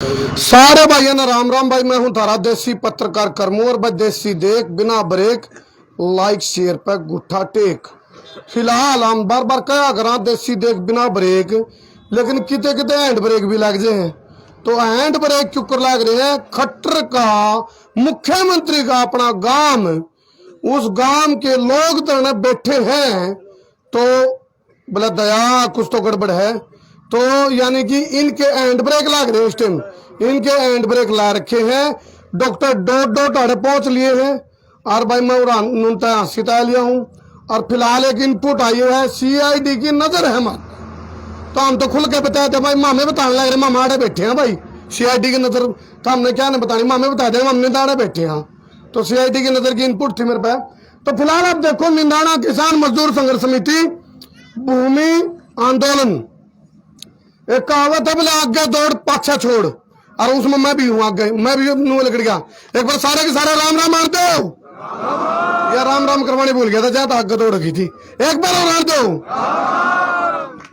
सारे भाइयों ने राम राम। भाई मैं हूं थारा देसी पत्रकार करमू और भाई देसी देख बिना ब्रेक लाइक शेयर पे गुठा टेक। फिलहाल हम बार बार कहा करा देसी देख बिना ब्रेक, लेकिन किते किते हैंड ब्रेक भी लग जाए हैं। तो हैंड ब्रेक क्यों कर लग रहे हैं? खट्टर का मुख्यमंत्री का अपना गांव, उस गांव के लोग तो बैठे हैं तो बोला दया कुछ तो गड़बड़ है। तो यानी कि इनके हैंड ब्रेक लग रहे हैं, इस टाइम इनके हैंड ब्रेक ला रखे हैं। डॉक्टर डॉट डॉट आड़े पहुंच लिए हैं और भाई मैं सिता लिया हूं। और फिलहाल एक इनपुट आई है सीआईडी की नजर है मत, तो हम तो खुल के बताए थे भाई, मामे बताने लग रहे, मामा आड़े बैठे हैं भाई सीआईडी की नजर। तो हमने क्या नहीं बतानी, मामे बता दे, हमने दाड़े बैठे हैं। तो सीआईडी की नजर की इनपुट थी मेरे पे। तो फिलहाल आप देखो, निंदाना किसान मजदूर संघर्ष समिति भूमि आंदोलन, एक कहावत है बोले आगे दौड़ पाछा छोड़, और उसमें मैं भी हूं आगे, मैं भी नू लकड़ गया। एक बार सारे के सारे राम राम मारते हो या राम राम करवाने भूल गया था, ज्यादा आगे दौड़ रखी थी। एक बार और मार दो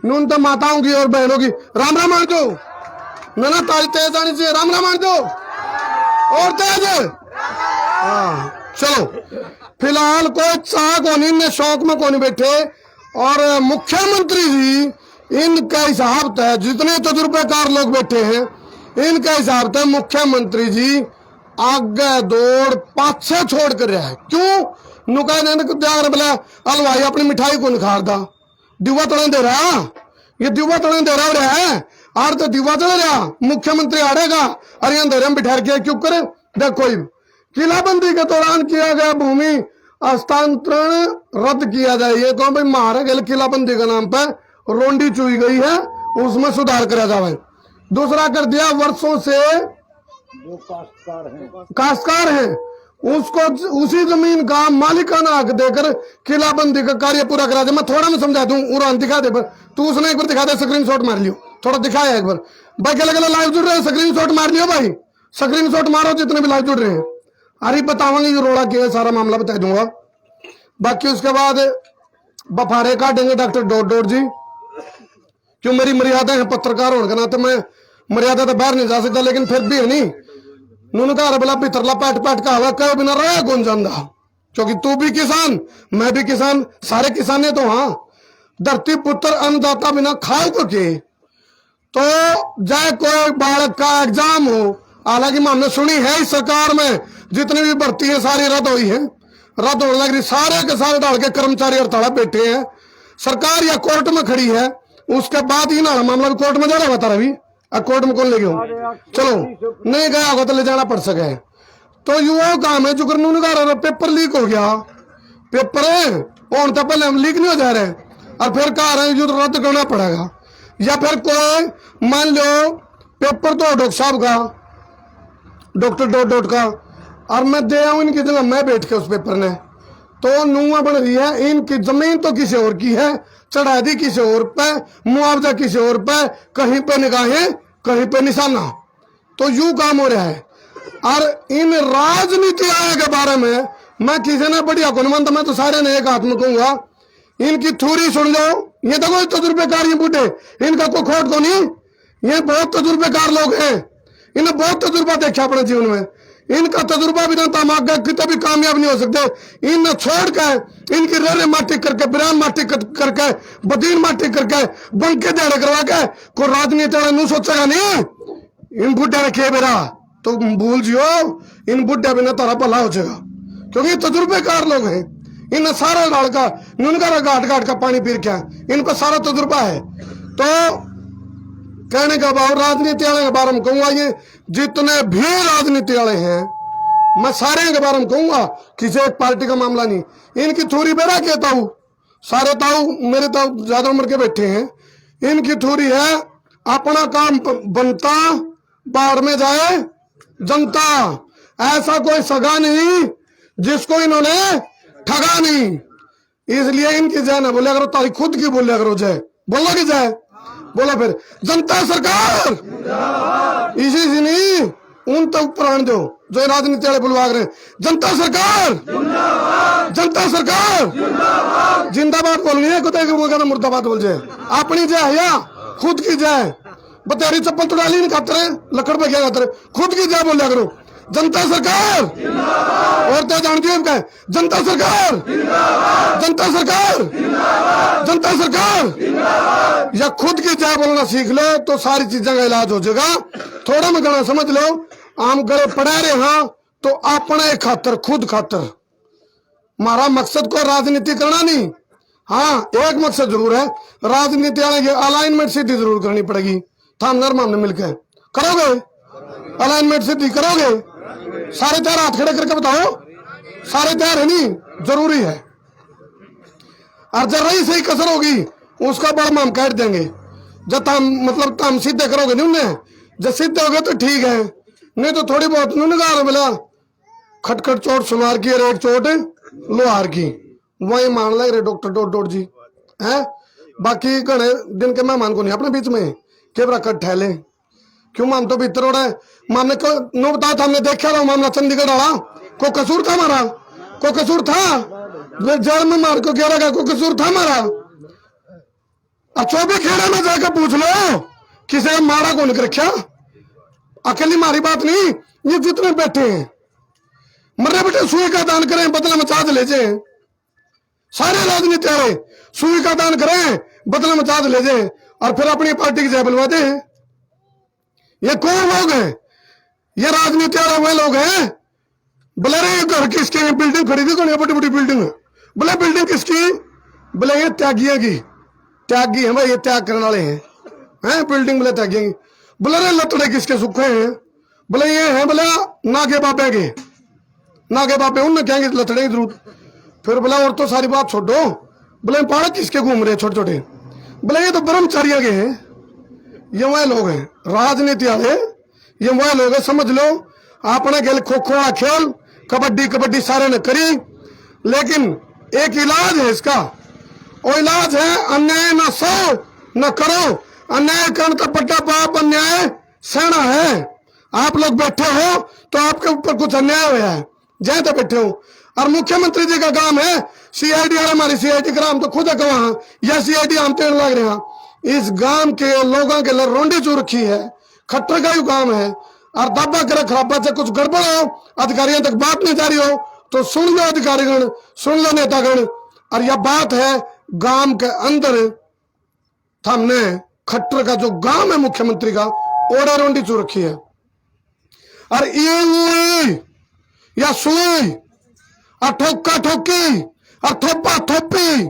नून तो माताओं की और बहनों की राम राम मार दो ना, ताज तेज आनी चाहिए, राम राम मार दो और तेज। हाँ चलो, फिलहाल कोई चाह को नहीं, शौक में को नहीं बैठे। और मुख्यमंत्री जी इनका हिसाब तय, जितने तजुर्बेकार लोग बैठे हैं इनका हिसाब तय मुख्यमंत्री जी आगे दौड़ पाछे छोड़ कर रहा है। क्यों? नुका ने बोला हलवाई अपनी मिठाई को निखार दा, दिवा तड़न दे रहा, ये दिवा तड़न दे रहा है और तो दिवा चल रहा, मुख्यमंत्री आड़ेगा अरे अंधेरे में बिठा के क्यों करे। देखो किलाबंदी के दौरान किया गया भूमि हस्तांतरण रद्द किया जाए, ये तो भाई मारे गए किलाबंदी के नाम पर रोंडी चुई गई है, उसमें सुधार करा जाए। दूसरा कर दिया, वर्षों से जो काश्तकार हैं उसको उसी जमीन का मालिकाना हक देकर किलाबंदी का कार्य पूरा करा जाए। मैं थोड़ा मैं समझा दूं, उड़ान दिखा दे, तू उसने एक बार दिखा दे, स्क्रीनशॉट मार लियो, थोड़ा दिखाया एक बार भाई। गले लाइव जुड़ रहे हैं, स्क्रीनशॉट मार लियो भाई, स्क्रीनशॉट मारो जितने भी लाइव जुड़ रहे हैं। अरे बतावांगे ये रोड़ा क्या है, सारा मामला बता दूंगा। बाकी उसके बाद बफारे काटेंगे डॉक्टर डॉट डॉट जी, क्यों मेरी मर्यादा है पत्रकार होने के नाते, मैं मर्यादा तो बाहर नहीं जा सकता, लेकिन फिर भी है नहीं नून का बोला पितरला पैट पैट का हवा कहो बिना रहा कौन जानदा, क्योंकि तू भी किसान मैं भी किसान, सारे किसान है। तो हाँ, धरती पुत्र अन्नदाता बिना खाओ को के। तो जाए कोई बालक का एग्जाम हो, हालांकि हमने सुनी है इस सरकार में जितनी भी भर्ती है सारी रद्द हुई है, रद्द होने लग रही, सारे के सारे डाल के कर्मचारी हड़ताल बैठे हैं, सरकार या कोर्ट में खड़ी है। उसके बाद ही ना मामला भी कोर्ट में जाना बता रही, कोर्ट में कौन ले गया, चलो नहीं गया होगा तो ले जाना पड़ सके। तो युवाओं काम है जो कानून का पेपर लीक हो गया, पेपर है और तो पहले हम लीक नहीं हो जा रहे और फिर कह रहे हैं युद्ध रद्द करना पड़ेगा। या फिर कोई मान लो पेपर तो डॉक्टर साहब का, डॉक्टर डॉट डॉट का, और मैं दे आऊं इनकी जगह मैं बैठ के उस पेपर ने, तो नुआ बन रही है। इनकी जमीन तो किसी और की है, चढ़ा दी किसी और पे, मुआवजा किसी और पे, कहीं पे निगाहें कहीं पे निशाना, तो यूं काम हो रहा है। और इन राजनीति आयोग के बारे में मैं किसी ने बढ़िया कौन मानता, मैं तो सारे ने एक हाथ में कहूंगा, इनकी थ्योरी सुन लो। ये तो कोई तजुर्बेकार, ये बूढ़े इनका कोई खोट को नहीं, ये बहुत तजुर्बेकार लोग हैं, इन्हें बहुत तजुर्बा देखा अपने जीवन में, इनका तजुर्बा भी ना तमाक कितने भी कामयाब नहीं हो सकते। इन छोड़ के इनकी रेरे माटी करके, बिरान माटी करके, बदीन माटी करके, बंके देड़े करवा के कोई राजनीति नू सोचेगा नहीं। इन बुढ़े रखे बेरा तो भूल जियो, इन बुढ़े बिना तारा भला हो जाएगा, क्योंकि तजुर्बेकार लोग हैं। इन सारा डाल का नुनका घाट घाट का पानी पी के इनको सारा तजुर्बा है। तो कहने का भाव राजनीति वाले के बारे में कहूंगा, ये जितने भी राजनीति वाले हैं मैं सारे के बारे में कहूंगा, किसी एक पार्टी का मामला नहीं। इनकी थोड़ी बेरा कहता हूं, सारे ताऊ मेरे ताऊ ज्यादा उम्र के बैठे हैं, इनकी थोड़ी है अपना काम बनता बाहर में जाए जनता, ऐसा कोई सगा नहीं जिसको इन्होंने ठगा नहीं। इसलिए इनकी जय ना बोले करो, तारी खुद की बोले करो जय, बोलो कि जय बोला, फिर जनता सरकार इसी से नहीं उन तक प्राण दो जो राजनीति वाले बुलवा रहे हैं। जनता सरकार जनता सरकार जिंदाबाद बोलनी है, कुत्ते मुर्दाबाद बोल जाए, अपनी जय या खुद की जय। बतेरी चप्पल तो डाली नहीं खाते रहे, लकड़ पे क्या खाते रहे, खुद की जय बोलिया करो। जनता सरकार और तो जानती है क्या, जनता सरकार, जनता सरकार, जनता सरकार। या खुद की जय बोलना सीख लो तो सारी चीजों का इलाज हो जाएगा। थोड़ा में गाना समझ लो, आम गले पड़ा रहे हाँ तो अपने खातर, खुद खातर। हमारा मकसद को राजनीति करना नहीं, हाँ एक मकसद जरूर है, राजनीति आने की अलाइनमेंट सीधी जरूर करनी पड़ेगी। थामनर मामले मिलकर करोगे, अलाइनमेंट सीधी करोगे, सारे तैयार हाथ खड़े करके बताओ, सारे तैयार है नहीं, जरूरी है। और जब रही सही कसर होगी उसका बड़ा हम काट देंगे। जब हम मतलब हम सीधे करोगे नहीं उन्हें, जब सीधे हो गए तो ठीक है, नहीं तो थोड़ी बहुत निगाह बोला खटखट चोट सुनार की, एक चोट लोहार की, वही मान लग रहे डॉक्टर डोड जी हैं। बाकी घने दिन के मेहमान को नहीं अपने बीच में के बरा कट ठहले क्यों, माम तो भीतर हो रहा है। मामने को नो बताया था, हमने देखा रहा मामला चंडीगढ़ वाला, को कसूर था हमारा, को कसूर था जेल में मार को कह रहा, को कसूर था हमारा। चौबे खेड़ा में जाकर पूछ लो किसी ने मारा कौन कर रखा, अकेली मारी बात नहीं, ये जितने बैठे हैं मरे बेटे सुई का दान करें, बदला में चार्ज ले जाए। सारे राजनीति वाले सुई का दान करें, बदले में चार्ज ले जाए और फिर अपनी पार्टी की जय बुलवा दे। ये कौन लोग हैं? ये राजनीति वाले वह लोग हैं। बोले रे घर किसकी बिल्डिंग खरीदी कौन, बड़ी बड़ी बिल्डिंग, बोले बिल्डिंग किसकी, बोले ये त्यागियों की, त्यागी है भाई, ये त्याग करने वाले हैं बिल्डिंग, बोले त्यागियों की। बोले रे लतड़े किसके सूखे हैं, बोले ये हैं, बोले नागे बाबे के, नागे बाबे उनने कहेंगे लतड़े की जरूरत। फिर बोला और तो सारी बात छोड़ो, बोले पहाड़ किसके घूम रहे छोटे छोटे, बोले ये तो ब्रह्मचारियों के हैं। ये वह लोग हैं राजनीति वाले, ये वह लोग हैं, समझ लो। आपने खेल खो खो खेल, कबड्डी कबड्डी सारे ने करी, लेकिन एक इलाज है इसका, और इलाज है अन्याय न सो न करो, अन्याय करने का पट्टा पाप, अन्याय सहना है। आप लोग बैठे हो तो आपके ऊपर कुछ अन्याय हुआ है, जय तो बैठे हो। और मुख्यमंत्री जी का काम है सीआईडी, हमारी सीआईडी का नाम तो खुद है वहां, यह सीआईडी हम तेड़ लग रहे हैं। इस गांव के लोगों के लिए रोंडी चू रखी है, खट्टर का ही काम है। और दबा कर खराबा से कुछ गड़बड़ हो, अधिकारियों तक बात नहीं जा रही हो तो सुन लो अधिकारीगण, सुन लो नेतागण। और यह बात है गांव के अंदर हमने खट्टर का जो गांव है मुख्यमंत्री का, ओड़ा रोंडी चू रखी है। और ये या सुई और ठोका ठोकी और थोपा थोपी,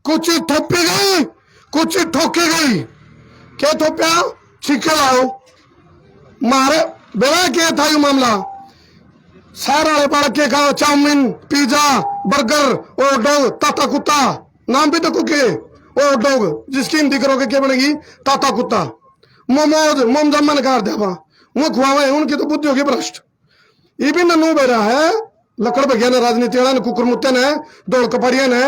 कुछ थोपी गई कुछ ठोकी गई। क्या थोपया, छिके लाओ मारे बेला क्या था ये मामला। शहर वाले बालक के कहा चाउमीन पिज्जा बर्गर ओ डॉग ताता कुत्ता, नाम भी तो कुके ओ डॉग, जिसकी हिंदी करोगे क्या बनेगी, ताता कुत्ता। मोमोज मोम जम्मा ने कर दिया वो खुआवे, उनकी तो बुद्धि होगी भ्रष्ट। ये भी नन्नू बेरा है, लकड़ बगिया ने राजनीति वाला ने, कुकुर मुत्ते ने, दौड़ कपड़िया ने,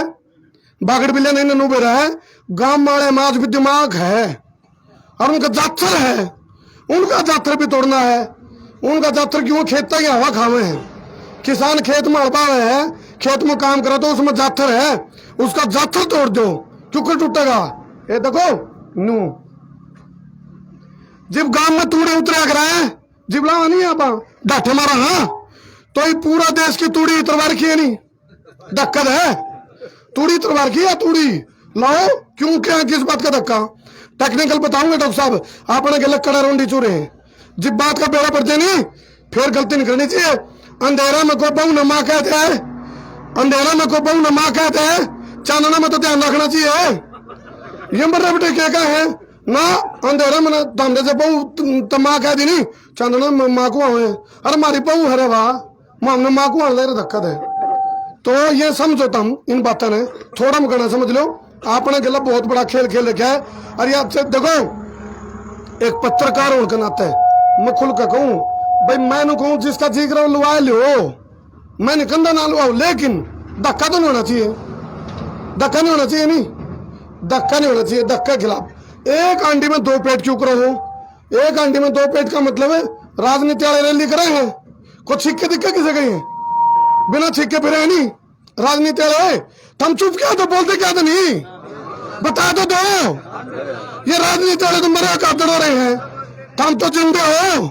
बागड़ बिल्ले ने, नन्नू बेरा है। गांव वाले माज भी दिमाग है और उनका जातर है, उनका जातर भी तोड़ना है। उनका जातर क्यों, खेत की हवा खावे हैं। किसान खेत में हड़पावे है, खेत में काम करे तो उसमें जातर है, उसका जातर तोड़ दो, क्यों टूटेगा। ये देखो नू जब गांव में तूड़े उतरे कर आए, जिबला नहीं आप डाठे मारा, हाँ तो ये पूरा देश की तूड़ी इतरवार की है नहीं, धक्कत है तूड़ी इतरवार की है, तूड़ी लाओ क्यों, क्या किस बात का धक्का। टेक्निकल बताऊंगा डॉक्टर साहब, आपने गलत कड़ा रोंडी चूरे हैं। जब बात का बेड़ा पड़ते नहीं फिर गलती नहीं करनी चाहिए। अंधेरा में को बहु न माँ कहते हैं, अंधेरा में को बहु न माँ कहते हैं, चांदना में तो ध्यान रखना चाहिए। ये मर बेटे क्या है ना, अंधेरा में धंधे से बहु तो माँ कह दी नहीं, चांदना माँ को आवे, अरे हमारी बहु है रे वाह, हमने माँ को आने धक्कत है। तो ये समझो तुम इन बातों ने थोड़ा मकना समझ लो, आपने गला बहुत बड़ा खेल खेल रखा है। और ये आपसे देखो एक पत्रकार होने के नाते मैं खुल कर कहूँ भाई, मैं कहूँ जिसका जीक रहा लुआ लो, मैंने कंधा ना लुआओ, लेकिन धक्का तो नहीं होना चाहिए, धक्का नहीं होना चाहिए, नहीं धक्का नहीं होना चाहिए। धक्का खिलाफ एक आंटी में दो पेट क्यों करो हो, एक आंटी में दो पेट का मतलब है राजनीति वाले रैली करे हैं, कुछ छिक्के दिक्के किसे गई है, बिना छिक्के फिरे नहीं राजनीति वाले। हम चुप क्या तो बोलते क्या तो नहीं, बता तो दो। ये राजनीति वाले तो मरे का दौड़ रहे हैं। तुम तो जिंदे हो,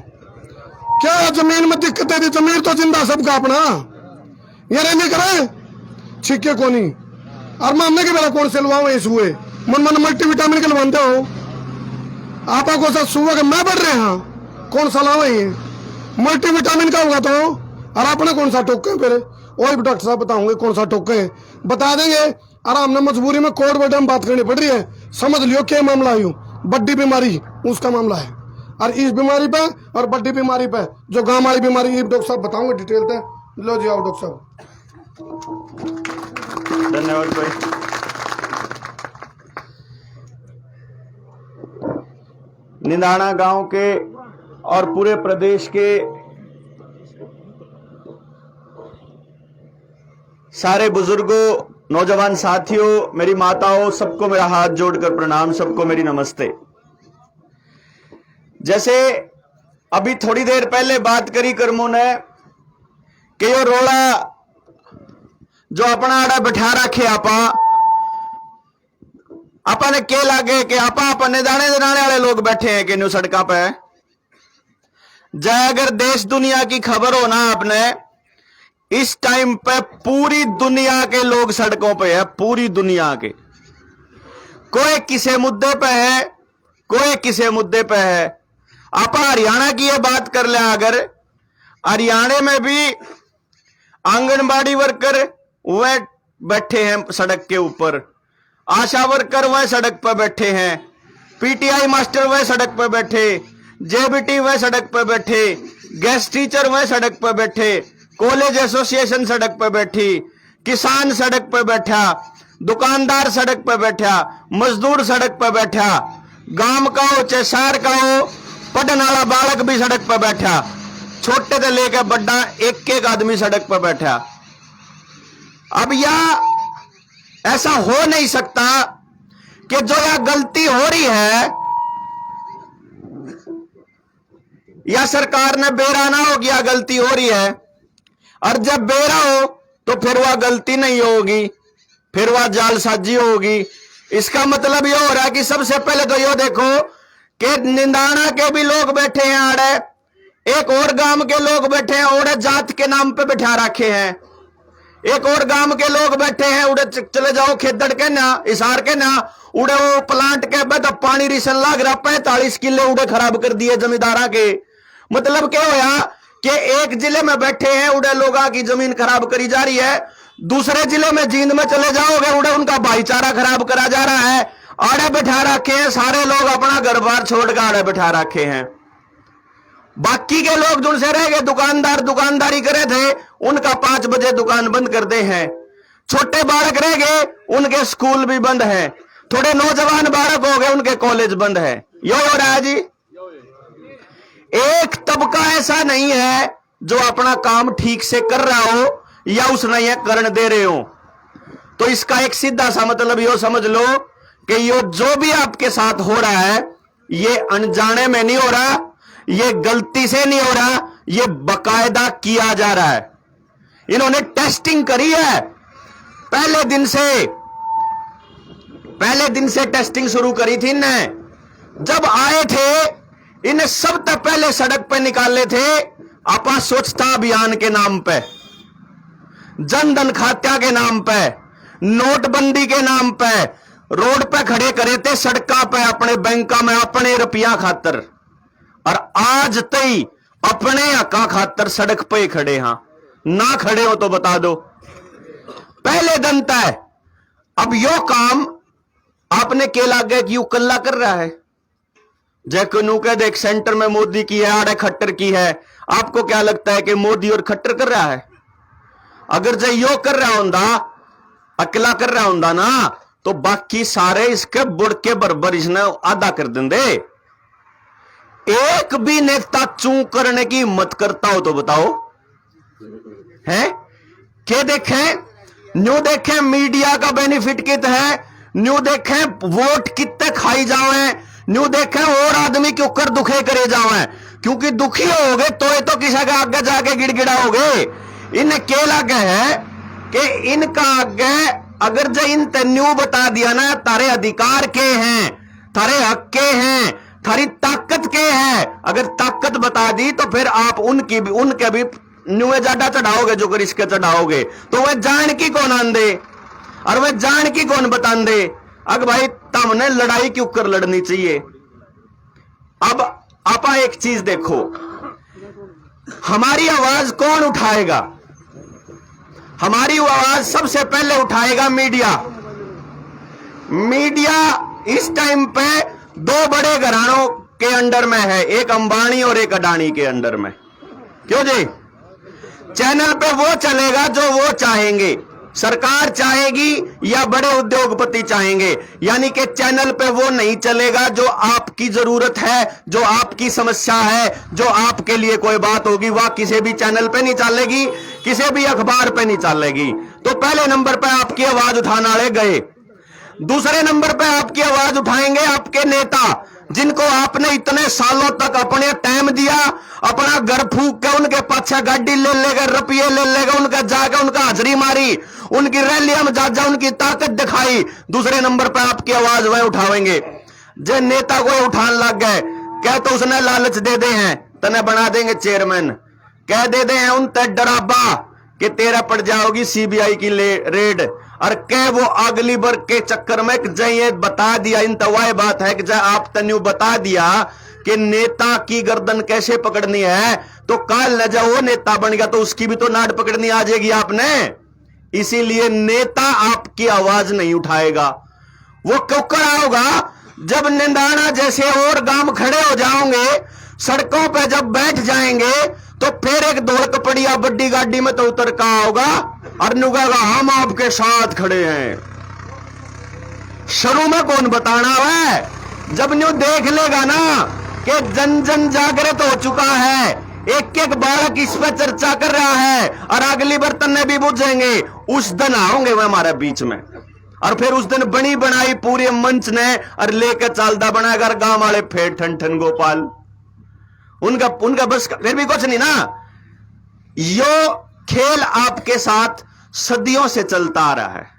क्या जमीन में दिक्कत है? जमीन तो जिंदा सबका अपना, ये नहीं करे छिके को नहीं। और मामले के बेला कौन से लवाओ इस हुए मन मन मल्टीविटामिन के लवाते हो आपा को साथ सुबह के मैं बढ़ रहे हैं, कौन सा लाओ ये मल्टीविटामिन का होगा तो? और आपने कौन सा टोके फिर? वही डॉक्टर साहब बताऊंगे कौन सा टोके है, बता देंगे। और हमने मजबूरी में कोर्ट बड़े में बात करनी पड़ रही है, समझ लियो क्या मामला यूं बड्डी बीमारी उसका मामला है। और इस बीमारी पे और बड्डी बीमारी पे जो गांव वाली बीमारी, ये डॉक्टर साहब बताऊंगे डिटेल से। लो जी आओ डॉक्टर साहब। धन्यवाद भाई। निंदाना गांव के और पूरे प्रदेश के सारे बुजुर्गों, नौजवान साथियों, मेरी माताओं, सबको मेरा हाथ जोड़कर प्रणाम, सबको मेरी नमस्ते। जैसे अभी थोड़ी देर पहले बात करी कर्मों ने कि यो रोड़ा जो अपना आड़ा बैठा रखे आपा ने के लागे कि आपा अपने दाने दनाने वाले लोग बैठे हैं कि न्यू सड़का पे। जय अगर देश दुनिया की खबर हो ना आपने, इस टाइम पे पूरी दुनिया के लोग सड़कों पे है, पूरी दुनिया के। कोई किसी मुद्दे पे है, कोई किसी मुद्दे पे है। आप हरियाणा की ये बात कर ले, अगर हरियाणा में भी आंगनबाड़ी वर्कर वह बैठे हैं सड़क के ऊपर, आशा वर्कर वह सड़क पर बैठे हैं, पीटीआई मास्टर वह सड़क पर बैठे, जेबीटी वह सड़क पर बैठे, गेस्ट टीचर वह सड़क पर बैठे, कॉलेज एसोसिएशन सड़क पर बैठी, किसान सड़क पर बैठा, दुकानदार सड़क पर बैठा, मजदूर सड़क पर बैठा, गांव का हो चाहे शहर का हो, पढ़ने वाला बालक भी सड़क पर बैठा, छोटे से लेकर बड़ा एक एक आदमी सड़क पर बैठा। अब यह ऐसा हो नहीं सकता कि जो यह गलती हो रही है या सरकार ने बेरा ना हो गया गलती हो रही है, और जब बेरा हो तो फिर वह गलती नहीं होगी, फिर वह जालसाजी होगी। इसका मतलब यह हो रहा है कि सबसे पहले तो यो देखो कि निंदाना के भी लोग बैठे हैं आड़े, एक और गांव के लोग बैठे हैं उड़े जात के नाम पे बैठा रखे हैं, एक और गांव के लोग बैठे हैं उड़े चले जाओ खेदड़ के ना, इसार के ना, उड़े वो प्लांट के बाद पानी रिसन लाग रहा, 45 किले उड़े खराब कर दिए जमींदारा के। मतलब क्या होया कि एक जिले में बैठे हैं उड़े लोगों की जमीन खराब करी जा रही है, दूसरे जिले में जींद में चले जाओगे उड़े उनका भाईचारा खराब करा जा रहा है। आड़े बैठा रखे हैं सारे लोग, अपना घर बार छोड़कर आड़े बैठा रखे हैं। बाकी के लोग जिनसे रह गए दुकानदार दुकानदारी करे थे, उनका 5 बजे दुकान बंद कर दे हैं। छोटे बालक रह गए, उनके स्कूल भी बंद हैं। थोड़े नौजवान बालक हो गए, उनके कॉलेज बंद है। यो हो रहा है जी। एक तबका ऐसा नहीं है जो अपना काम ठीक से कर रहा हो या उसने यह करने दे रहे हो। तो इसका एक सीधा सा मतलब यो समझ लो कि यो जो भी आपके साथ हो रहा है, ये अनजाने में नहीं हो रहा, ये गलती से नहीं हो रहा, ये बकायदा किया जा रहा है। इन्होंने टेस्टिंग करी है पहले दिन से टेस्टिंग शुरू करी थी इन्हें। जब आए थे इन्हें सबसे पहले सड़क पे निकाले थे आपा स्वच्छता अभियान के नाम पे, जनधन खात्या के नाम पे, नोटबंदी के नाम पे, रोड पे खड़े करे थे सड़का पे अपने बैंका में अपने रुपया खातर, और आज तई अपने हका खातर सड़क पे खड़े। हां ना खड़े हो तो बता दो, पहले दिन तय। अब यो काम आपने के लागे कि यू कल्ला कर रहा है, जैकनू कह देख सेंटर में मोदी की है, आड़े खट्टर की है। आपको क्या लगता है कि मोदी और खट्टर कर रहा है? अगर जो यो कर रहा होंदा, अकेला कर रहा होंदा ना, तो बाकी सारे इसके बुढ़ के बरबर इसने आधा कर देंगे। एक भी नेता चू करने की हिम्मत करता हो तो बताओ है? क्या देखें न्यू देखें मीडिया का बेनिफिट कित है, न्यू देखें वोट कितने खाई जाओ, न्यू देखें और आदमी के ऊपर दुखे करे जाओ, क्योंकि दुखी होगे तो किसी का आगे जाके गिड़गिड़ाओगे। इन्हें क्या लगे है कि इनका आगे अगर जो इन न्यू बता दिया ना तारे अधिकार के हैं, तारे हक के हैं, थारी ताकत क्या है? अगर ताकत बता दी तो फिर आप उनके भी नुए जाडा चढ़ाओगे, जो कर इसके चढ़ाओगे, तो वह जान की कौन आंदे और वह जान की कौन बतांदे। अग भाई तमने लड़ाई क्यों कर लड़नी चाहिए। अब आपा एक चीज देखो, हमारी आवाज कौन उठाएगा? हमारी आवाज सबसे पहले उठाएगा मीडिया। मीडिया इस टाइम पे दो बड़े घरानों के अंडर में है, एक अंबानी और एक अडानी के अंडर में। क्यों जी? चैनल पे वो चलेगा जो वो चाहेंगे, सरकार चाहेगी या बड़े उद्योगपति चाहेंगे। यानी कि चैनल पे वो नहीं चलेगा जो आपकी जरूरत है, जो आपकी समस्या है, जो आपके लिए कोई बात होगी, वह किसी भी चैनल पे नहीं चलेगी, किसी भी अखबार पे नहीं चलेगी। तो पहले नंबर पे आपकी आवाज उठाने वाले गए। दूसरे नंबर पे आपकी आवाज उठाएंगे आपके नेता, जिनको आपने इतने सालों तक अपने टाइम दिया, अपना घर फूक के उनके पाछे गाड़ी ले लेगा, रुपये ले लेगा, उनका जाकर उनका हाजिरी मारी, उनकी रैलियां में जा उनकी ताकत दिखाई। दूसरे नंबर पे आपकी आवाज वह उठावेंगे। जो नेता को उठान लग गए, कह तो उसने लालच दे दे हैं, तने बना देंगे चेयरमैन, कह दे दे हैं उन तक डराबा कि तेरा पड़ जाओगी सीबीआई की रेड, और कह वो अगली बार के चक्कर में जय ये बता दिया। इन तवाय बात है कि जय आप तन्यू बता दिया कि नेता की गर्दन कैसे पकड़नी है, तो काल न जब वो नेता बन गया तो उसकी भी तो नाड़ पकड़नी आ जाएगी आपने। इसीलिए नेता आपकी आवाज नहीं उठाएगा। वो क्यों कराओगा? जब निंदाना जैसे और गांव खड़े हो जाओगे, सड़कों पे जब बैठ जाएंगे, तो फिर एक दौड़ कपड़िया बड्डी गाड़ी में तो उतर का होगा और नुगागा हम आपके साथ खड़े हैं। शुरू में कौन बताना है? जब न्यू देख लेगा ना कि जन जन जागृत हो चुका है, एक एक बालक इस पर चर्चा कर रहा है और अगली बर्तन भी बुझेंगे, उस दिन आओगे वह हमारे बीच में। और फिर उस दिन बनी बनाई पूरे मंच ने और लेकर चालदा बनाएगा गांव वाले फेर ठन ठन गोपाल, उनका बस फिर भी कुछ नहीं ना। यो खेल आपके साथ सदियों से चलता आ रहा है।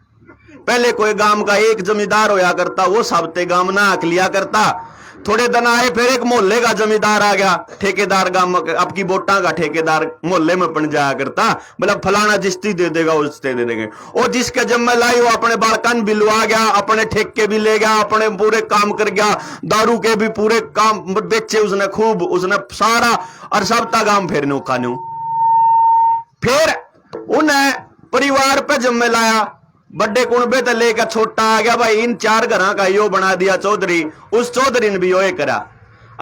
पहले कोई गांव का एक जमींदार होया करता, वो साबते गांव ना हक लिया करता। थोड़े दिन आए फिर एक मोहल्ले का जमींदार आ गया, ठेकेदार गांव आपकी वोटा का ठेकेदार मोहल्ले में बन जाया करता, मतलब फलाना जिस्ती दे देगा उससे दे देंगे। और जिसके जम्मे लाई वो अपने बालकन भी लुआ गया, अपने ठेके भी ले गया, अपने पूरे काम कर गया, दारू के भी पूरे काम बेचे उसने खूब, उसने सारा और सबता गांव फिर नु कानू। फिर उन्हें परिवार पे जम्मे लाया, बड़े कुणबे तो लेकर छोटा आ गया, भाई इन चार घरों का यो बना दिया चौधरी, उस चौधरी ने भी यो करा।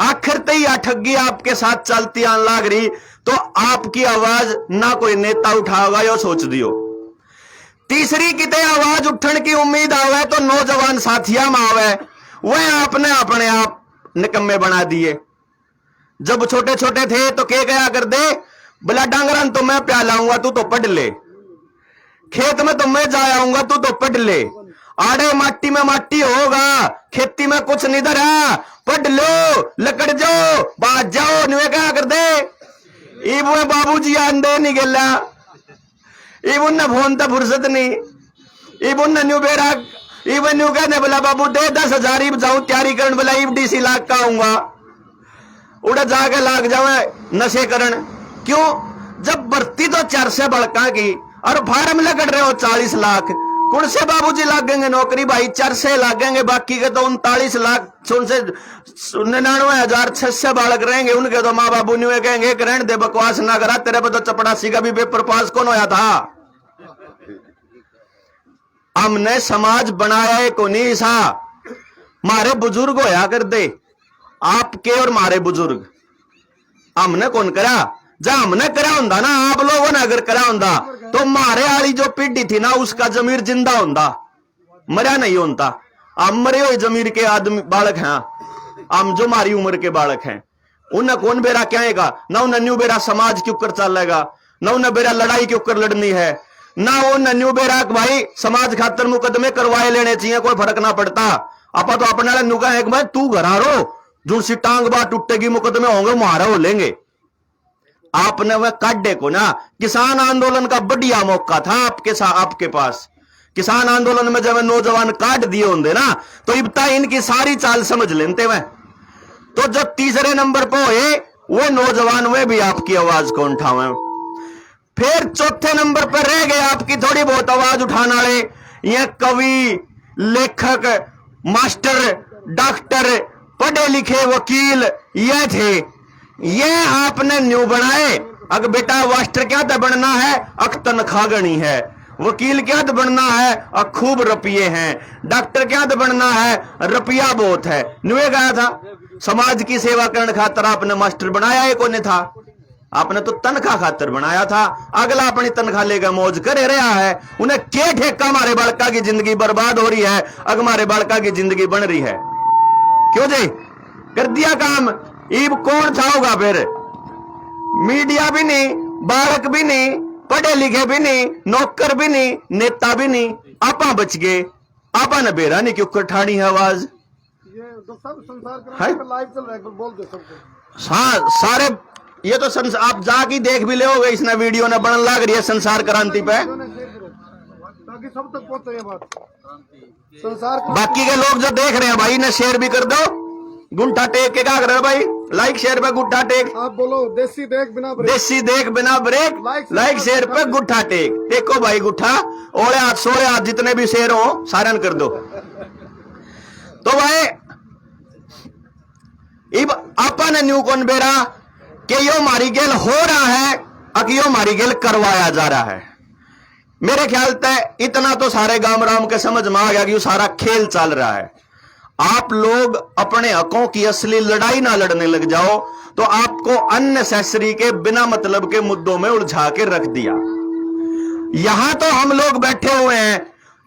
आखिर तो यह ठगी आपके साथ चलती आन लाग रही, तो आपकी आवाज ना कोई नेता उठाओगा, यो सोच दियो। तीसरी किते आवाज उठने की उम्मीद आवे तो नौजवान साथिया में आवे, वह आपने अपने आप निकम्मे बना दिए। जब छोटे छोटे थे तो क्या कया कर दे, बोला डांगरन तो मैं प्या लाऊंगा, तू तो पढ़ ले, खेत में तो मैं जा आऊंगा, तू तो पढ़ ले, आड़े माटी में माटी होगा, खेती में कुछ नहीं धरा, पढ़ लो, लकड़ जाओ, बात जाओ, नुए क्या कर दे। इबुए बाबूजी आंदे नहीं गेला, इबुन फोन तो फुर्सत नहीं, इबुन न्यू बेरा इबन न्यू कहने बोला बाबू दे 10,000 जाऊं तैयारी करने, बोला इब डीसी लाख का आऊंगा, उड़ा जाके लाग जावे नशे करण। क्यों? जब भर्ती तो 4 से बड़का की और फार्म लगड़ रहे हो 40 लाख, कौन से बाबूजी लागेंगे नौकरी? भाई 4 से लागेंगे, बाकी के तो 39 लाख 99,600 बालक रहेंगे, उनके तो माँ बाबू नहीं कहेंगे रहने दे बकवास ना करा, तेरे पे तो चपड़ासी का भी पेपर पास कौन होया था। हमने समाज बनाया है को नहीं सा, मारे बुजुर्ग होया कर दे, आपके और मारे बुजुर्ग, हमने कौन करा? जब हमने करा होंदा ना, आप लोगों ने अगर करा होंदा तो मारे वाली जो पीढ़ी थी ना, उसका जमीर जिंदा होंदा, मरा नहीं होता। हम मरे हुए जमीर के आदमी बालक हैं, हम जो हमारी उम्र के बालक हैं, उन्हें कौन बेरा क्या है ना, उन्हें न्यू बेरा समाज क्यों कर चलेगा, ना उन्हें बेरा लड़ाई क्यों कर लड़नी है, ना वो न्यू बेरा भाई समाज खातर मुकदमे करवाए लेने चाहिए, कोई फर्क ना पड़ता। आपा तो अपने नुका है भाई तू घरा रो, जो सी टांग बात टूटेगी मुकदमे होंगे मारा हो लेंगे। आपने वह काटे को ना, किसान आंदोलन का बढ़िया मौका था आपके पास। किसान आंदोलन में जब नौजवान काट दिए होंगे ना, तो इब्ता इनकी सारी चाल समझ लेते वह, तो जो तीसरे नंबर पर हुए वो नौजवान, वे भी आपकी आवाज को उठावे। फिर चौथे नंबर पर रह गए आपकी थोड़ी बहुत आवाज उठाने वाले, ये कवि, लेखक, मास्टर, डॉक्टर, पढ़े लिखे वकील, ये थे। ये आपने न्यू बनाए। अगर बेटा मास्टर क्या तो बनना है, अक तनख्वाह गणी है। वकील क्या तो बनना है, अक खूब रुपये हैं। डॉक्टर क्या तो बनना है, रुपया बहुत है। न्यूए गया था समाज की सेवा करने खातर आपने मास्टर बनाया, एक ने था। आपने तो तनख्वाह खातर बनाया था। अगला अपनी तनख्वाह लेकर मौज करे रहा है। उन्हें क्या ठेका, हमारे बालका की जिंदगी बर्बाद हो रही है, अगर हमारे बालका की जिंदगी बन रही है। क्यों जी कर दिया काम। ईब कौन छाओगा फिर? मीडिया भी नहीं, बालक भी नहीं, पढ़े लिखे भी नहीं, नौकर भी नहीं, नेता भी नहीं, आपा बच गए। आपा ने बेरा नहीं क्यों कठानी है आवाज। ये सब संसार का लाइव चल रहा है, बोल दो सबको। हाँ सारे ये तो आप जाके देख भी ले, इसने वीडियो ने बनने लग रही है संसार क्रांति पे, ताकि सब तक पहुंचे ये बात संसार। बाकी के लोग जो देख रहे हैं भाई ने शेयर भी कर दो। गुंठा टेक के क्या कर रहे हो भाई? लाइक शेयर पे गुंठा टेक। आप बोलो देसी देख बिना ब्रेक, देसी देख बिना ब्रेक, लाइक शेयर पे गुंठा टेक। टेको भाई गुंठा, ओले हाथ सोले हाथ जितने भी शेयर हो सारन कर दो। तो भाई इब आपा ने न्यू कौन बेरा कि यो मारी गेल हो रहा है, अब यो मारी गेल करवाया जा रहा है। मेरे ख्याल तक इतना तो सारे गांव राम के समझ में आ गया कि ये सारा खेल चल रहा है। आप लोग अपने हकों की असली लड़ाई ना लड़ने लग जाओ तो आपको अननेसेसरी के बिना मतलब के मुद्दों में उलझा के रख दिया। यहां तो हम लोग बैठे हुए हैं,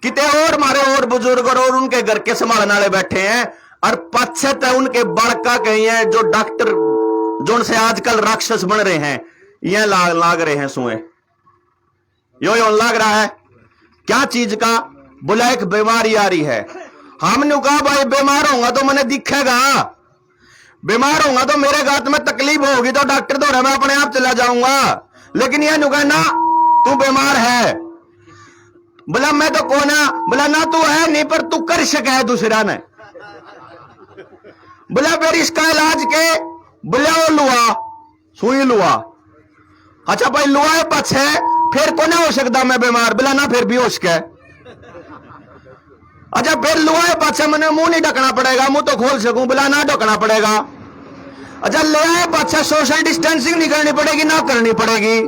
कितने और हमारे और बुजुर्ग और उनके घर के संभालने वाले बैठे हैं, और पश्चात उनके बड़का कहीं है जो डॉक्टर जो उनसे आजकल राक्षस बन रहे हैं, ये लाग रहे हैं सुए। यो लाग रहा है क्या चीज का? बोला एक बीमारी आ रही है। हमने कहा भाई बीमार होगा तो मैंने दिखेगा, बीमार होगा तो मेरे गात में तकलीफ होगी तो डॉक्टर दौड़े मैं अपने आप चला जाऊंगा। लेकिन यह नुका ना तू बीमार है, बोला मैं तो कौन है, बोला ना तू है नहीं पर तू कर सके है दूसरा ने। बोला फिर इसका इलाज के, बोला वो लुआ सुई लुआ। अच्छा भाई लुआ है पछ है फिर को ना हो सकता मैं बीमार, बोला ना फिर भी हो सके। अच्छा फिर लुआ पाछे मैंने मुंह नहीं ढकना पड़ेगा, मुंह तो खोल सकूं, बोला ना ढकना पड़ेगा। अच्छा ले आए पाछे सोशल डिस्टेंसिंग नहीं करनी पड़ेगी, ना करनी पड़ेगी।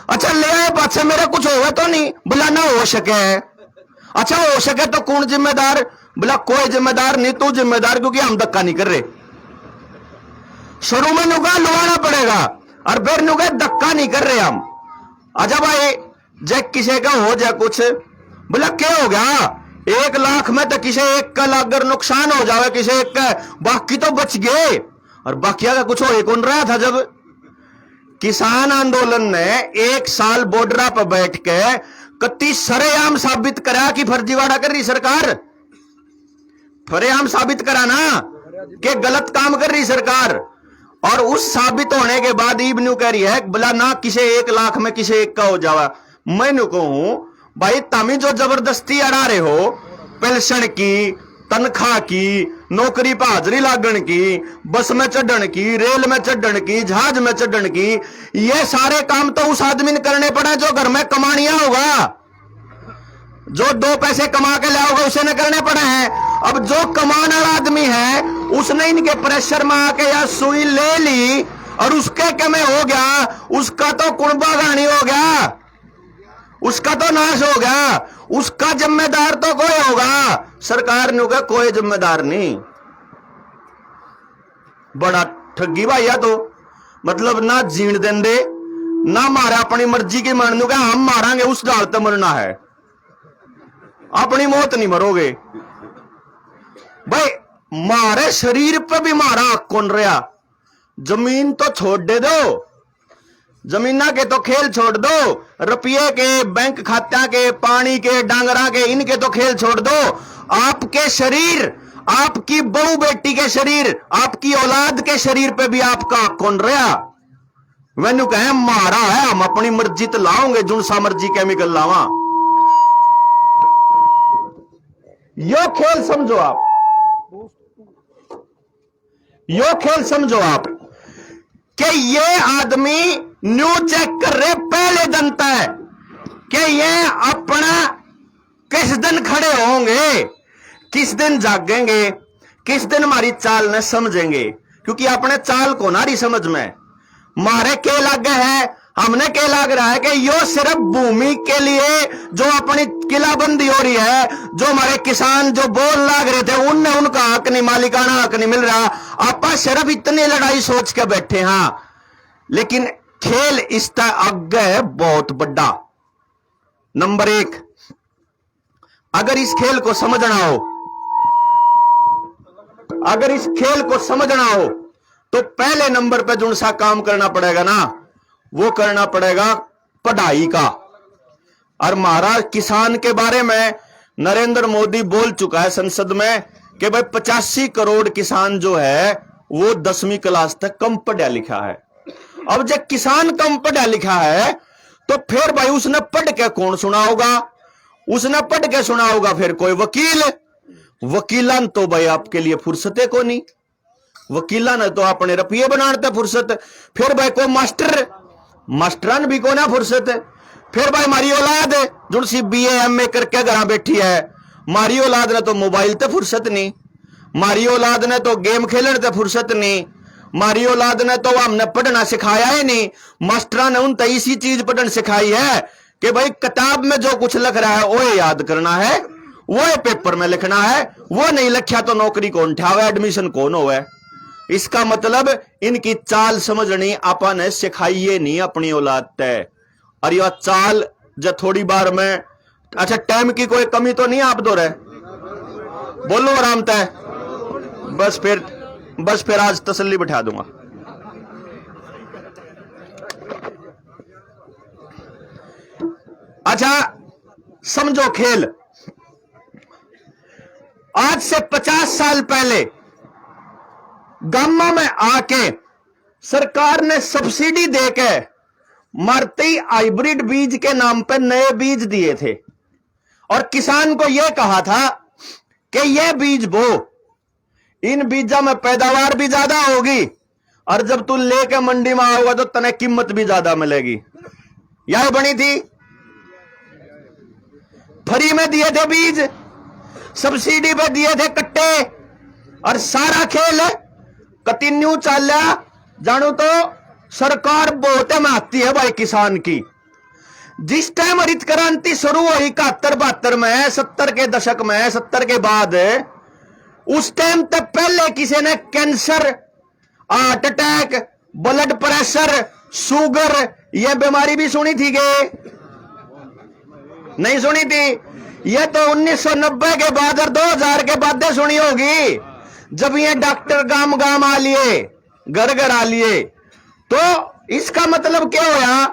अच्छा ले आए पाछे मेरा कुछ होगा तो नहीं, बोला ना हो सके। अच्छा हो सके तो कौन जिम्मेदार, बोला कोई जिम्मेदार नहीं, तू जिम्मेदार, क्योंकि हम धक्का नहीं कर रहे। शुरू में नुका लुआना पड़ेगा और फिर नुका धक्का नहीं कर रहे हम। अच्छा भाई जब किसी का हो जाए कुछ, बोला क्या हो गया, 1 लाख में तो किसी एक का अगर नुकसान हो जाए किसी एक का, बाकी तो बच गए। और बाकी का कुछ हो कौन रहा था जब किसान आंदोलन ने 1 साल बॉर्डर पर बैठ के कति सरेआम साबित करा कि फर्जीवाड़ा कर रही सरकार, फरेआम साबित करा ना कि गलत काम कर रही सरकार। और उस साबित होने के बाद इब्नू कह रही है बोला ना किसी 1 लाख में किसी एक का हो जावा। मैं कहूं भाई तमी जो जबरदस्ती अड़ा रहे हो, पेंशन की, तनख्वाह की, नौकरी पर हाजिरी लागण की, बस में चढ़न की, रेल में चढ़न की, जहाज में चढ़न की, ये सारे काम तो उस आदमी ने करने पड़े जो घर में कमानिया होगा, जो 2 पैसे कमा के लाओगे उसे न करने पड़े हैं। अब जो कमाने वाला आदमी है उसने इनके प्रेशर में आके या सुई ले ली और उसके क्या में हो गया, उसका तो कुर्बा गानी हो गया, उसका तो नाश हो गया, उसका जिम्मेदार तो कोई होगा, सरकार ने होगा कोई जिम्मेदार नहीं। बड़ा ठगी भैया तो मतलब ना जीण देंदे ना मारा अपनी मर्जी की मरने का, हम मारांगे उस डाल तो मरना है, अपनी मौत नहीं मरोगे भाई। मारे शरीर पे भी मारा कौन रहा, जमीन तो छोड़ दे दो, जमीना के तो खेल छोड़ दो, रुपये के, बैंक खाता के, पानी के, डांगरा के, इनके तो खेल छोड़ दो। आपके शरीर, आपकी बहू बेटी के शरीर, आपकी औलाद के शरीर पे भी आपका कौन रहा। मैनू कहे मारा है, हम अपनी मर्जी तो लाओगे, जुन सा मर्जी केमिकल लावा। यो खेल समझो आप, यो खेल समझो आप कि ये आदमी न्यू चेक कर रहे पहले दिन तक कि ये अपना किस दिन खड़े होंगे, किस दिन जागेंगे, किस दिन हमारी चाल न समझेंगे, क्योंकि अपने चाल को ना रही समझ में। मारे के लागे है, हमने के लाग रहा है कि यो सिर्फ भूमि के लिए जो अपनी किलाबंदी हो रही है, जो हमारे किसान जो बोल लाग रहे थे उनने उनका हक नहीं, मालिकाना हक नहीं मिल रहा। आप सिर्फ इतनी लड़ाई सोच के बैठे हाँ, लेकिन खेल इसका आगे है बहुत बड़ा। नंबर 1, अगर इस खेल को समझना हो, अगर इस खेल को समझना हो तो पहले नंबर पे जो सा काम करना पड़ेगा ना, वो करना पड़ेगा पढ़ाई का। और महाराज किसान के बारे में नरेंद्र मोदी बोल चुका है संसद में कि भाई 85 करोड़ किसान जो है वो 10वीं क्लास तक कम पढ़ा लिखा है। अब जब किसान कम पढ़ा लिखा है तो फिर भाई उसने पढ़ के कौन सुना होगा? उसने पढ़ के सुना होगा फिर कोई वकील। वकीलन तो भाई आपके लिए फुर्सते को नहीं, वकीला ने तो अपने रुपये बनाते फुर्सत। फिर भाई कोई मास्टर, मास्टरन भी को ना फुर्सत। फिर भाई मारी औलाद जो सी BA MA करके घर बैठी है, मारी औलाद ने तो मोबाइल ते फुर्सत नहीं, मारी औलाद ने तो गेम खेलने ते फुर्सत नहीं, मारी औलाद ने तो हमने पढ़ना सिखाया ही नहीं। मास्टर ने उन तो इसी चीज पढ़ना सिखाई है कि भाई किताब में जो कुछ लिख रहा है वो याद करना है, वो पेपर में लिखना है, वो नहीं लिखा तो नौकरी कौन ठावे, एडमिशन कौन होवे। इसका मतलब इनकी चाल समझनी आपने सिखाइए नहीं अपनी औलाद तय। और यह चाल जो थोड़ी बार में, अच्छा टाइम की कोई कमी तो नहीं आप दो रहे, बोलो आराम तय, बस फिर आज तसल्ली बिठा दूंगा। अच्छा समझो खेल, आज से 50 साल पहले गांव में आके सरकार ने सब्सिडी देके मारुति हाइब्रिड बीज के नाम पर नए बीज दिए थे और किसान को यह कहा था कि यह बीज बो, इन बीजा में पैदावार भी ज्यादा होगी और जब तू लेके मंडी में आओगा तो तने कीमत भी ज्यादा मिलेगी। यह बनी थी, फ्री में दिए थे बीज, सब्सिडी पे दिए थे कट्टे और सारा खेल कंटिन्यू चल रहा। जानू तो सरकार बहुत महत्ती है भाई किसान की। जिस टाइम हरित क्रांति शुरू हुई 71-72 में, 70 के दशक में, 70 के बाद, उस टाइम तक पहले किसी ने cancer, heart attack, blood pressure, sugar यह बीमारी भी सुनी थी गे? नहीं सुनी थी। यह तो 1990 के बाद और 2000 के बाद सुनी होगी, जब ये डॉक्टर गांव गांव आ लिए, घर घर आ लिए। तो इसका मतलब क्या हुआ?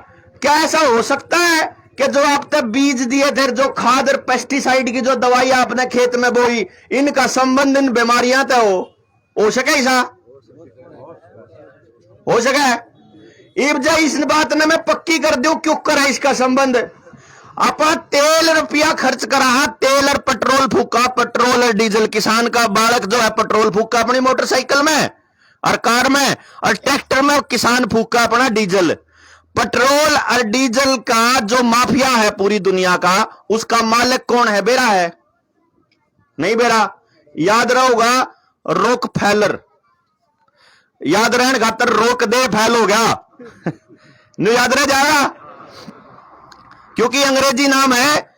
क्या ऐसा हो सकता है कि जो आपने बीज दिए थे, जो खाद और पेस्टिसाइड की जो दवाई आपने खेत में बोई, इनका संबंध इन बीमारियां तो हो सके? ऐसा हो सके? इब जा इस बात ने मैं पक्की कर दूं क्यों करा इसका संबंध। आप तेल रुपया खर्च करा, तेल और पेट्रोल फूका, पेट्रोल और डीजल। किसान का बालक जो है पेट्रोल फूका अपनी मोटरसाइकिल में और कार में, और ट्रैक्टर में किसान फूका अपना डीजल। पेट्रोल और डीजल का जो माफिया है पूरी दुनिया का, उसका मालिक कौन है? बेरा है? नहीं बेरा। याद रहोगा रोक फैलर, याद रहने खातर रोक दे फैल हो गया नहीं याद रह जाएगा, क्योंकि अंग्रेजी नाम है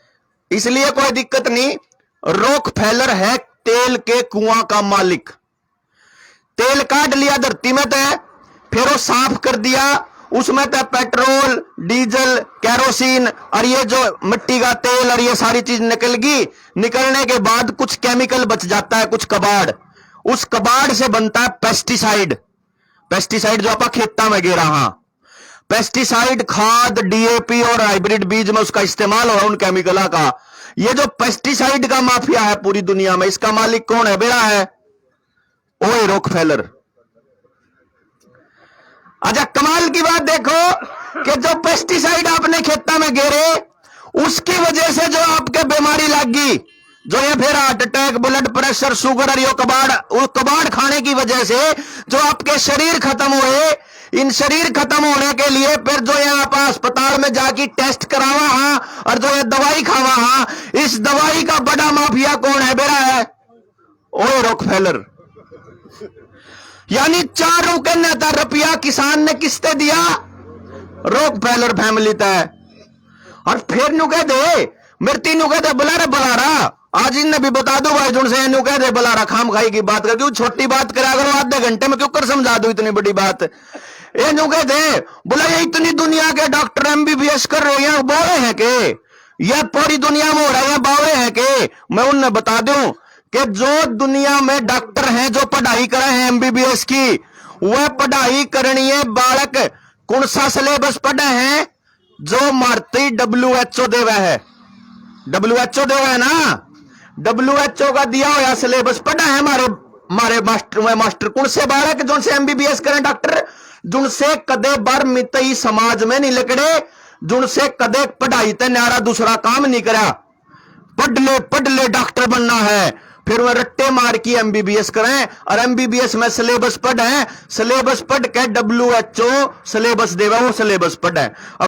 इसलिए कोई दिक्कत नहीं। रोक फैलर है तेल के कुआं का मालिक। तेल काट लिया धरती में तय, फिर वो साफ कर दिया, उसमें तय पेट्रोल, डीजल, केरोसिन और ये जो मिट्टी का तेल और ये सारी चीज निकल गई। निकलने के बाद कुछ केमिकल बच जाता है, कुछ कबाड़। उस कबाड़ से बनता है पेस्टिसाइड। पेस्टिसाइड जो आप खेता में गिरा, हाँ पेस्टिसाइड, खाद, DAP और हाइब्रिड बीज में उसका इस्तेमाल हो रहा है उन केमिकल का। ये जो पेस्टिसाइड का माफिया है पूरी दुनिया में, इसका मालिक कौन है? बेरा है ओए रॉकफेलर। अच्छा कमाल की बात देखो कि जो पेस्टिसाइड आपने खेता में गिरे, उसकी वजह से जो आपके बीमारी लग गई, जो ये फिर heart attack, blood pressure, sugar और वो कबाड़ खाने की वजह से जो आपके शरीर खत्म हुए, इन शरीर खत्म होने के लिए फिर जो ये आप अस्पताल में जाके टेस्ट करावा हाँ और जो ये दवाई खावा हाँ, इस दवाई का बड़ा माफिया कौन है बेरा है? ओए रॉकफेलर। यानी 4 रुपया किसान ने किसते दिया? रॉकफेलर फैमिली तय। और फिर नु कह दे मृत्यु नु कह दे बुलारा आज इन्हें भी बता दो भाई जुन से कह दे बुलारा खाम खाई की बात कर, क्यों छोटी बात करा करो, आधे घंटे में क्यों कर समझा दो इतनी बड़ी बात। ये नु कह दे बोला ये इतनी दुनिया के डॉक्टर MBBS कर रहे हैं, बावे हैं के यह पूरी दुनिया में हो रहा है, बावे हैं के? मैं उन्हें बता दूं कि जो दुनिया में डॉक्टर हैं जो पढ़ाई करे हैं MBBS की, वह पढ़ाई करनी है बालक कौन सा सिलेबस पढ़े हैं? जो मारती WHO देवा है, WHO देवा है ना, WHO का दिया हुआ सिलेबस पढ़ा है हमारे मास्टर कौन से बालक जो से MBBS करें डॉक्टर, जिनसे कदे बार मितई समाज में नहीं लकड़े, जिनसे कदे पढ़ाई ते न्यारा दूसरा काम नहीं करा, पढ़ ले डॉक्टर बनना है, फिर वह रट्टे मार की MBBS करें और MBBS में सिलेबस पढ़े, सिलेबस पढ़ के WHO सिलेबस देवा, वो सिलेबस पढ़े।